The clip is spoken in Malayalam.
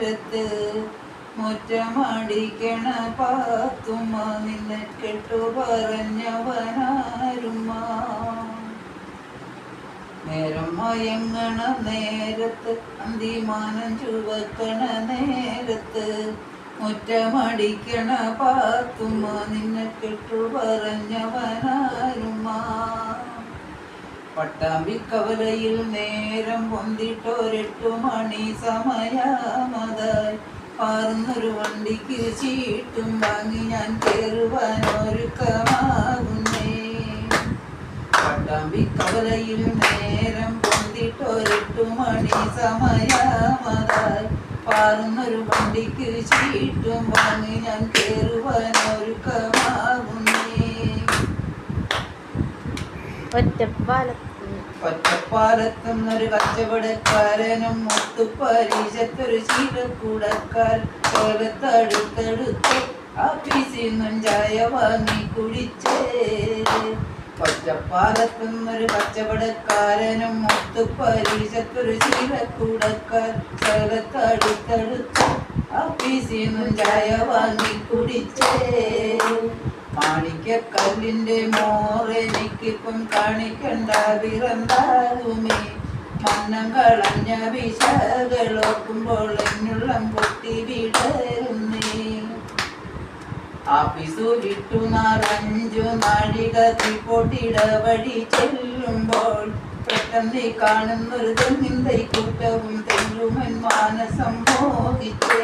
നേരത്ത് മുറ്റമടിക്കണ പാത്തുമ്മ നിന്നെ കെട്ടു പറഞ്ഞവനാരുമ്മ നേരം മയങ്ങണ നേരത്ത് അന്തിമാനം ചുവക്കണ നേരത്ത് മുറ്റമടിക്കണ പാത്തുമ്മ നിന്നെ കെട്ടു പറഞ്ഞവനാരുമ്മ പട്ടാമ്പിക്കവലയിൽ നേരം പൊന്തിട്ടൊരെട്ടു മണി സമയമതായി പാർന്നൊരു വണ്ടിക്ക് ചീട്ടും വാങ്ങി ഞാൻ കയറുവാനൊരുക്കമാകുന്നേ പട്ടാമ്പിക്കവലയിൽ നേരം പൊന്തിട്ടൊരെട്ടു മണി സമയമതായി പാർന്നൊരു വണ്ടിക്ക് ചീട്ടും വാങ്ങി ഞാൻ കയറുവാനൊരുക്കമാകുന്നേ ഒറ്റപ്പാലത്തുന്നൊരു കച്ചവടക്കാരനും മുത്തുപരീശത്തൊരു ശീലക്കൂടക്കാർ കോലത്തടുത്തടുത്ത് ആഫീസിൽ നിന്നും ചായ വാങ്ങി കുടിച്ചേ ഒറ്റപ്പാലത്തുന്നൊരു കച്ചവടക്കാരനും മുത്തുപരീശത്തൊരു ശീലക്കൂടക്കാർ കോലത്തടുത്തടുത്ത് ആഫീസിൽ നിന്നും ചായ വാങ്ങി കുടിച്ചേ മാണിക്കക്കല്ലിന്റെ മോറെനിക്കിപ്പം കാണിക്കണ്ട പിറന്നാകുമേ മന്നം കളഞ്ഞ വിശകളോക്കുമ്പോൾ എന്നുള്ളം പൊട്ടി വിടരുന്നേ ആഫീസു വിട്ടു 4-5 നാഴിക തീപ്പൊട്ടിട വഴി ചെല്ലുമ്പോൾ പെട്ടെന്ന് കാണുന്നൊരു തെങ്ങിൻ തൈക്കൂട്ടവും തെങ്ങുമൻ മാനസം മോഹിച്ചേ